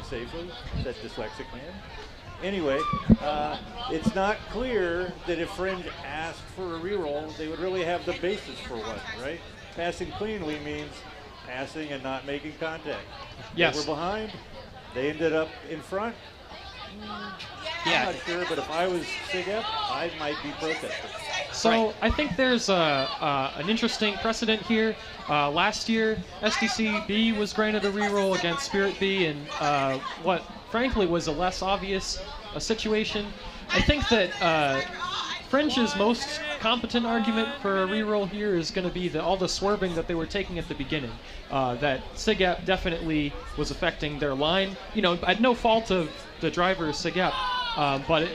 safely, said dyslexic man. Anyway, it's not clear that if Fringe asked for a reroll, they would really have the basis for one, right? Passing cleanly means passing and not making contact. Yes. They were behind. They ended up in front. Yeah. I'm not sure, but if I was SIGEP, I might be protesting. So Right. I think there's an interesting precedent here. Last year, SDC-B was granted a reroll against Spirit B in what frankly was a less obvious situation. I think that French's most competent argument for a reroll here is going to be all the swerving that they were taking at the beginning. That SIGEP definitely was affecting their line. At no fault of the driver SIGEP, but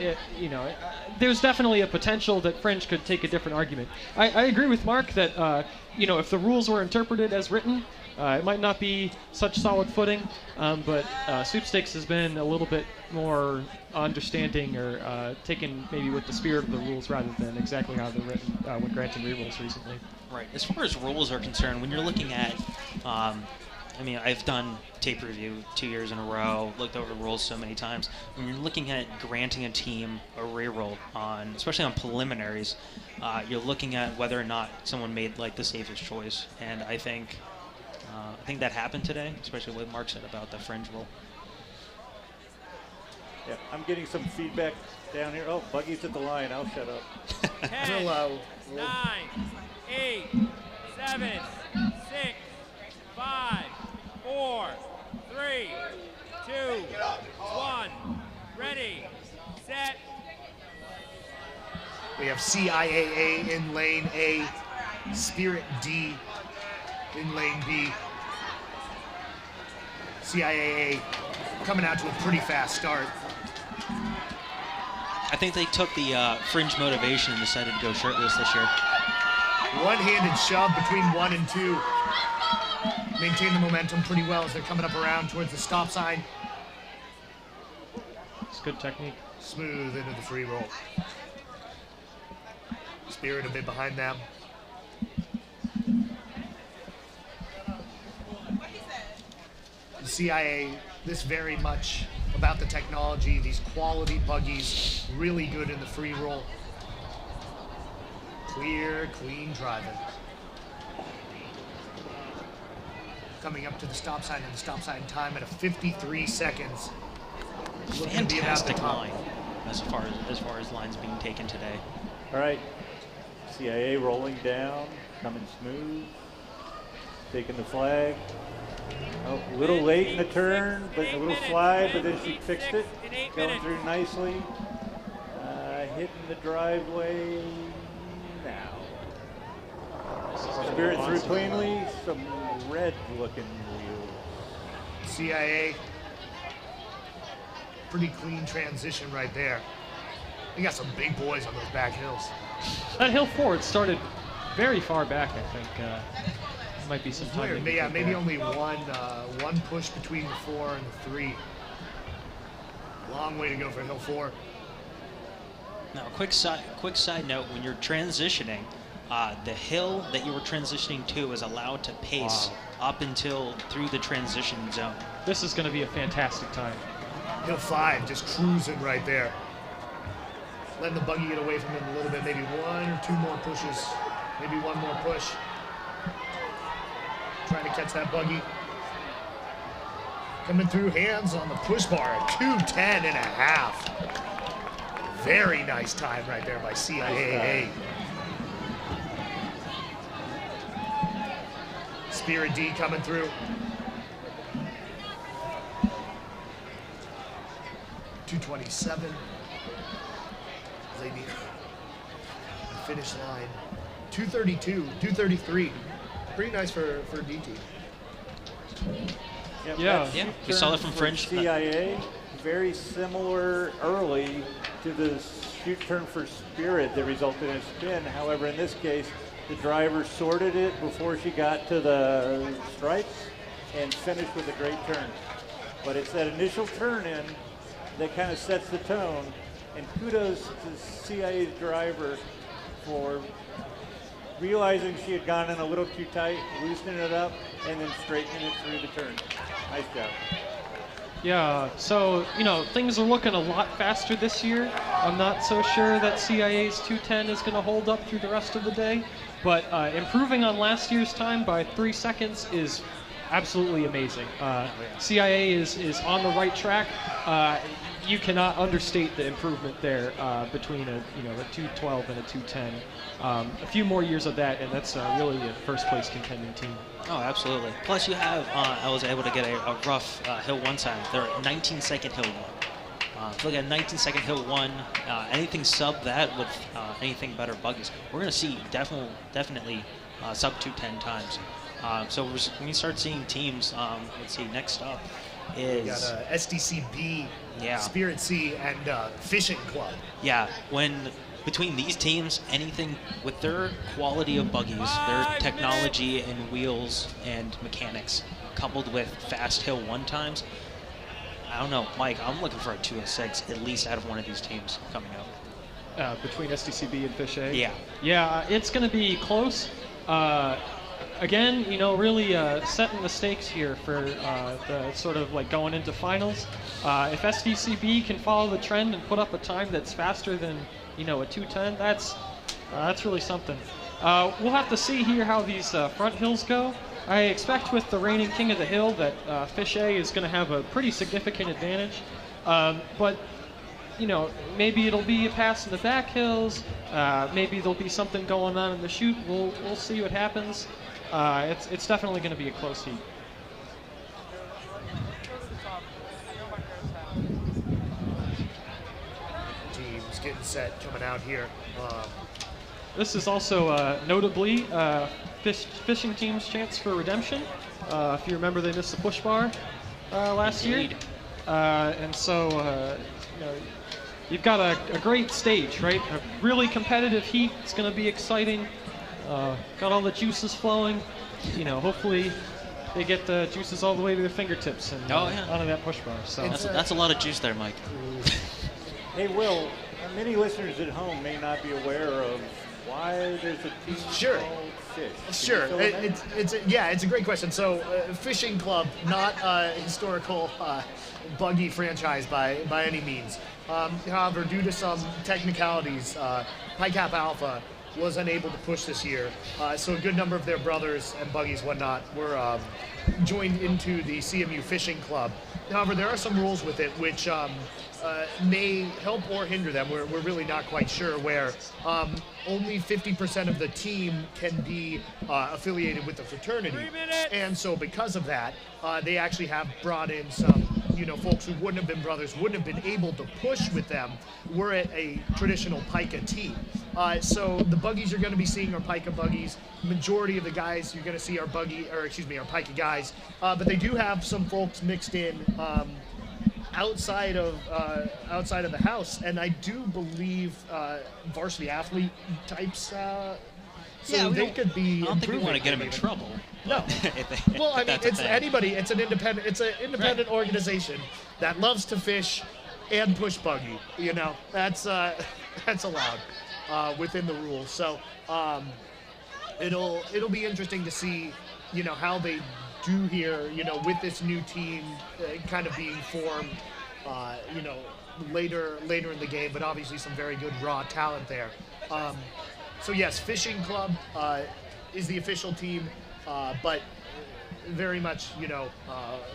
there's definitely a potential that French could take a different argument. I agree with Mark that if the rules were interpreted as written, it might not be such solid footing, but Sweepstakes has been a little bit more understanding or taken maybe with the spirit of the rules rather than exactly how they're written when granting rerolls recently. Right. As far as rules are concerned, when you're looking at, I've done tape review 2 years in a row, looked over rules so many times. When you're looking at granting a team a reroll especially on preliminaries, you're looking at whether or not someone made the safest choice, and I think that happened today, especially what Mark said about the Fringe rule. Yeah, I'm getting some feedback down here. Oh, Buggy's at the line. I'll shut up. 10, 9, 8, 7, 6, 5, 4, 3, 2, 1. Ready, set. We have CIAA in lane A, Spirit D in lane B. CIAA coming out to a pretty fast start. I think they took the Fringe motivation and decided to go shirtless this year. One-handed shove between 1 and 2. Maintain the momentum pretty well as they're coming up around towards the stop sign. It's good technique. Smooth into the free roll. Spirit a bit behind them. The CIA, this very much about the technology, these quality buggies, really good in the free roll. Clear, clean driving. Coming up to the stop sign, and the stop sign time at 53 seconds. Looking to be about the Fantastic top. line as far as lines being taken today. All right. CIA rolling down, coming smooth, taking the flag. Oh, a little late in the turn, but a little slide, but then she fixed it. Going through nicely. Hitting the driveway now. Spirit through cleanly. Some red looking wheels. CIA, pretty clean transition right there. You got some big boys on those back hills. That hill forward started very far back, I think. Might be some time. Weird. Yeah, maybe only one push between the 4 and the 3. Long way to go for hill 4. Now, quick side note: when you're transitioning, the hill that you were transitioning to is allowed to pace up until through the transition zone. This is going to be a fantastic time. Hill 5 just cruising right there. Letting the buggy get away from him a little bit. Maybe 1 or 2 more pushes. Maybe 1 more push. Trying to catch that buggy. Coming through, hands on the push bar at 2:10 and a half. Very nice time right there by CIAA. Spirit D coming through. 2:27. They need the finish line. 2:32, 2:33. Pretty nice for DT. Yep, Yeah. that Yeah, shoot we saw turn that from for Fringe. CIA, very similar early to the shoot turn for Spirit that resulted in a spin. However, in this case, the driver sorted it before she got to the stripes and finished with a great turn. But it's that initial turn in that kind of sets the tone. And kudos to CIA's driver for realizing she had gone in a little too tight, loosening it up, and then straightening it through the turn. Nice job. Yeah, so, things are looking a lot faster this year. I'm not so sure that CIA's 2:10 is going to hold up through the rest of the day, but improving on last year's time by 3 seconds is absolutely amazing. CIA is on the right track. You cannot understate the improvement there between a 2:12 and a 2:10. A few more years of that, and that's really a first-place contending team. Oh, absolutely. Plus, you have, I was able to get a rough hill 1 time. They're 19-second hill 1. If you look at 19-second hill 1, anything sub that with anything better buggies, we're going to see definitely sub 2:10 times. So when we start seeing teams, let's see, next up is... We got SDCB, Yeah. Spirit C, and Fishing Club. Yeah, between these teams, anything with their quality of buggies, their technology and wheels and mechanics, coupled with fast hill 1 times, I don't know, Mike, I'm looking for a 206 at least out of one of these teams coming up. Between SDCB and Fish A? Yeah. Yeah, it's going to be close. Again, really setting the stakes here for the sort of like going into finals. If SDCB can follow the trend and put up a time that's faster than a 2:10, that's really something. We'll have to see here how these front hills go. I expect with the reigning king of the hill that Fish A is going to have a pretty significant advantage. But maybe it'll be a pass in the back hills. Maybe there'll be something going on in the chute. We'll see what happens. It's definitely going to be a close heat. Teams getting set, coming out here. This is also notably fishing team's chance for redemption. If you remember, they missed the push bar last year. And so you've got a great stage, right? A really competitive heat. It's going to be exciting. Got all the juices flowing. Hopefully they get the juices all the way to their fingertips and onto that push bar. So That's a lot of juice there, Mike. Hey, Will, many listeners at home may not be aware of why there's a team called Fish. Can Sure. you fill them in? It's a great question. So, Fishing Club, not a historical buggy franchise by any means. However, due to some technicalities, Pi Kappa Alpha was unable to push this year. So a good number of their brothers and buggies, whatnot, were joined into the CMU Fishing Club. However, there are some rules with it which may help or hinder them. We're really not quite sure, where only 50% of the team can be affiliated with the fraternity. And so because of that, they actually have brought in some folks who wouldn't have been brothers, wouldn't have been able to push with them, were at a traditional Pika team. So the buggies you're going to be seeing are Pika buggies. Majority of the guys you're going to see are Pika guys. But they do have some folks mixed in outside of the house, and I do believe varsity athlete types. So they could be. I don't think we want to get them in even. trouble. No. Well, I mean, it's anybody. It's an independent. It's an independent organization that loves to fish and push buggy. That's allowed within the rules. So it'll be interesting to see, how they do here. With this new team kind of being formed. Later in the game, but obviously some very good raw talent there. So yes, Fishing Club is the official team, but very much,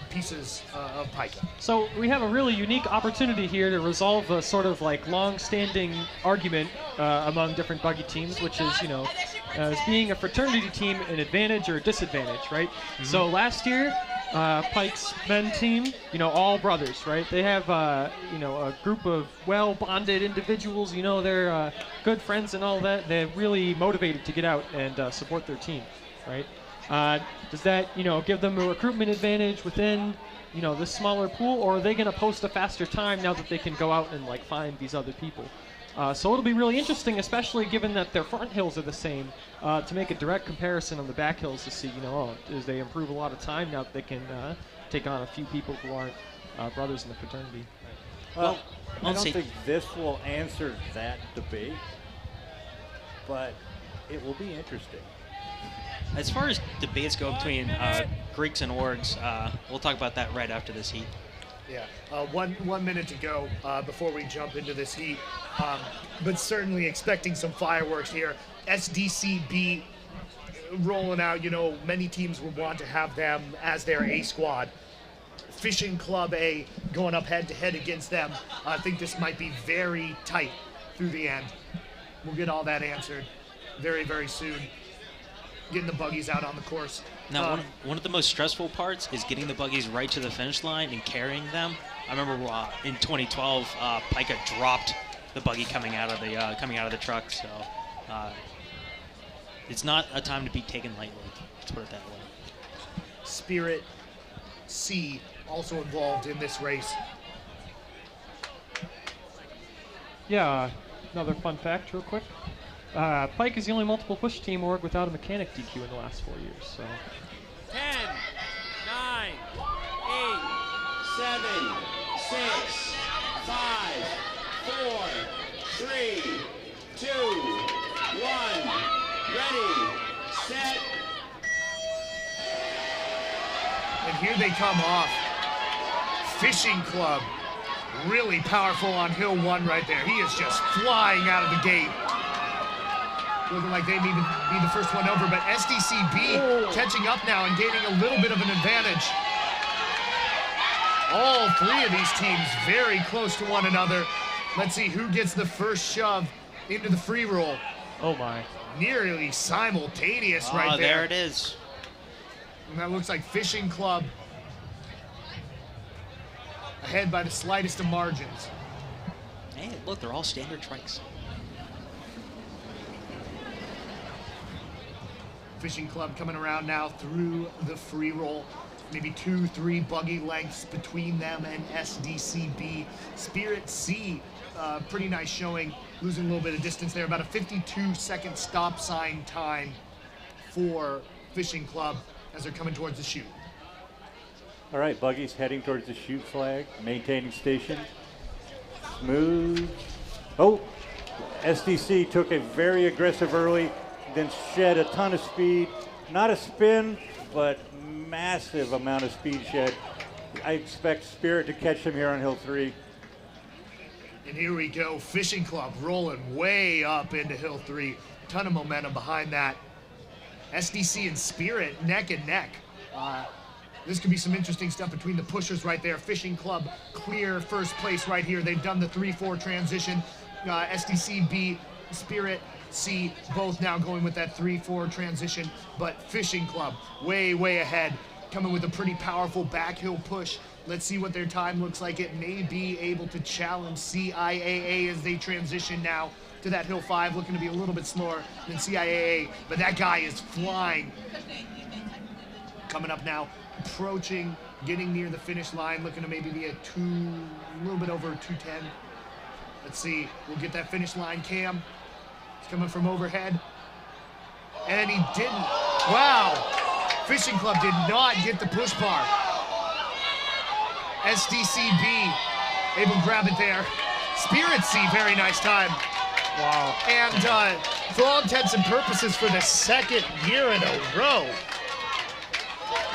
pieces of Pika. So we have a really unique opportunity here to resolve a sort of like long-standing argument among different buggy teams, which is, as being a fraternity team, an advantage or a disadvantage, right? Mm-hmm. So last year, Pike's men team, all brothers, right? They have, a group of well-bonded individuals, they're good friends and all that. They're really motivated to get out and support their team, right? Does that, give them a recruitment advantage within, this smaller pool, or are they going to post a faster time now that they can go out and, find these other people? So it'll be really interesting, especially given that their front hills are the same, to make a direct comparison on the back hills to see, as they improve a lot of time now that they can take on a few people who aren't brothers in the fraternity. Well, I don't think this will answer that debate, but it will be interesting. As far as debates go between Greeks and Orgs, we'll talk about that right after this heat. Yeah, 1 minute to go before we jump into this heat, but certainly expecting some fireworks here. SDCB rolling out, many teams would want to have them as their A squad. Fishing Club A going up head-to-head against them. I think this might be very tight through the end. We'll get all that answered very, very soon. Getting the buggies out on the course. Now, one of the most stressful parts is getting the buggies right to the finish line and carrying them. I remember in 2012, Pika dropped the buggy coming out of the truck. So it's not a time to be taken lightly. Let's put it that way. Spirit C also involved in this race. Yeah, another fun fact real quick. Pike is the only multiple push team org without a mechanic DQ in the last 4 years. So 10, 9, 8, 7, 6, 5, 4, 3, 2, 1. Ready, set. And here they come off. Fishing Club, really powerful on Hill 1 right there. He is just flying out of the gate. Looking like they need to be the first one over, but SDCB catching up now and gaining a little bit of an advantage. All three of these teams very close to one another. Let's see who gets the first shove into the free roll. oh my. Nearly simultaneous right there. There it is. And that looks like Fishing Club ahead by the slightest of margins. Hey, look, they're all standard trikes. Fishing Club coming around now through the free roll. Maybe 2-3 buggy lengths between them and SDCB. Spirit C, pretty nice showing, losing a little bit of distance there. About a 52-second stop sign time for Fishing Club as they're coming towards the chute. All right, buggies heading towards the chute flag, maintaining station. Smooth. Oh, SDC took a very aggressive early, then shed a ton of speed. Not a spin, but massive amount of speed shed. I expect Spirit to catch them here on Hill 3. And here we go, Fishing Club rolling way up into Hill 3. Ton of momentum behind that. SDC and Spirit neck and neck. This could be some interesting stuff between the pushers right there. Fishing Club clear first place right here. They've done the 3-4 transition. SDC B, Spirit C, both now going with that 3-4 transition. But Fishing Club way, way ahead, coming with a pretty powerful backhill push. Let's see what their time looks like. It may be able to challenge CIAA as they transition now to that Hill 5, looking to be a little bit slower than CIAA, but that guy is flying. Coming up now, approaching, getting near the finish line, looking to maybe be a little bit over 210. Let's see, we'll get that finish line cam. It's coming from overhead. And he didn't. Wow, Fishing Club did not get the push bar. SDCB able to grab it there. Spirit C, very nice time. Wow. And for all intents and purposes, for the second year in a row,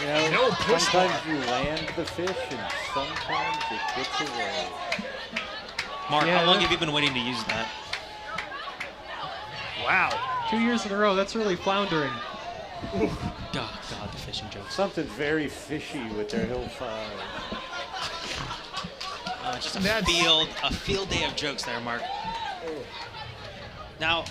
You know, no push sometimes bar. you land the fish and sometimes it gets away. Mark, Yeah, how long that- have you been waiting to use that? Wow. 2 years in a row, that's really floundering. God, the fishing jokes. Something very fishy with their Hill 5. Just That's- a field day of jokes there, Mark. Now,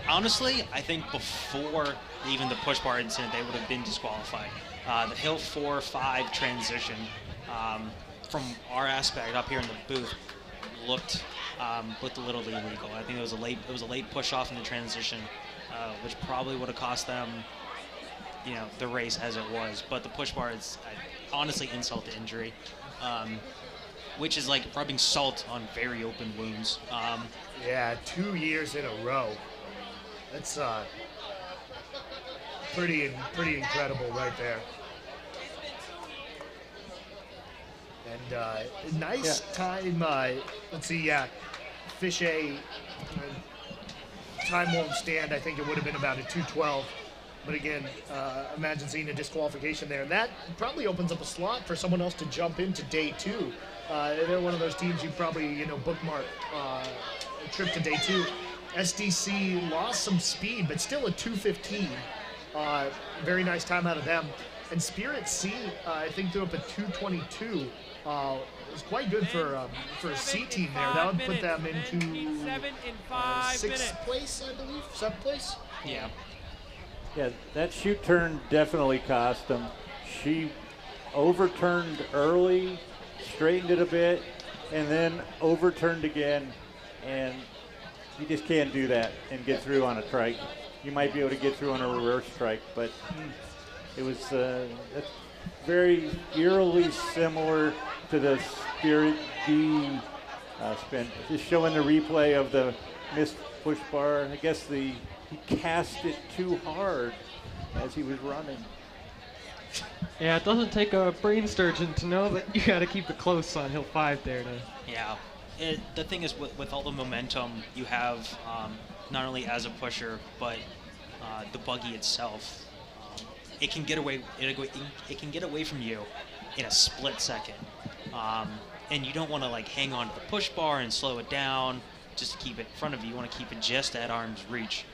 honestly, I think before even the push bar incident, they would have been disqualified. The Hill 4-5 transition, from our aspect up here in the booth, looked a little illegal. I think it was a late push off in the transition, which probably would have cost them, the race as it was. But the push bar is honestly insult to injury. Which is like rubbing salt on very open wounds. Yeah, 2 years in a row. That's pretty incredible right there. And nice time. Let's see, Fish A time won't stand. I think it would have been about a 2:12. But again, imagine seeing a disqualification there. And that probably opens up a slot for someone else to jump into day 2. They're one of those teams you probably bookmark a trip to day 2. SDC lost some speed, but still a 2:15. Very nice time out of them. And Spirit C, I think threw up a 2:22. It was quite good for a C team there. That would put them into 6th place, I believe, 7th place. Yeah. Yeah, that shoot turn definitely cost them. She overturned early, straightened it a bit, and then overturned again. And you just can't do that and get through on a trike. You might be able to get through on a reverse strike, but it was very eerily similar to the Spirit B spin. Just showing the replay of the missed push bar. I guess he cast it too hard as he was running. Yeah, it doesn't take a brain surgeon to know that you got to keep it close on Hill 5 there. Yeah. The thing is, with all the momentum you have, not only as a pusher, but the buggy itself, it can get away. It can get away from you in a split second, and you don't want to like hang on to the push bar and slow it down just to keep it in front of you. You want to keep it just at arm's reach,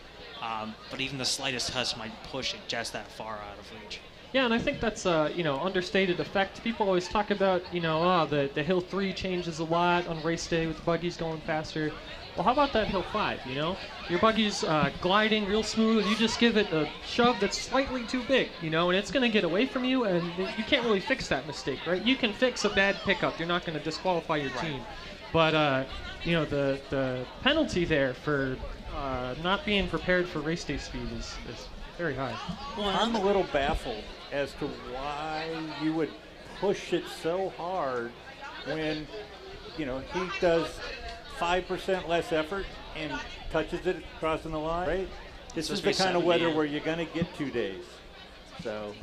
but even the slightest touch might push it just that far out of reach. Yeah, and I think that's understated effect. People always talk about the Hill 3 changes a lot on race day with the buggies going faster. Well, how about that Hill 5? Your buggy's gliding real smooth. You just give it a shove that's slightly too big, and it's going to get away from you, and you can't really fix that mistake, right? You can fix a bad pickup. You're not going to disqualify your team, but the penalty there for not being prepared for race day speed is very high. Well, I'm a little baffled as to why you would push it so hard when, he does 5% less effort and touches it crossing the line, right? This is the kind of weather where you're going to get 2 days. So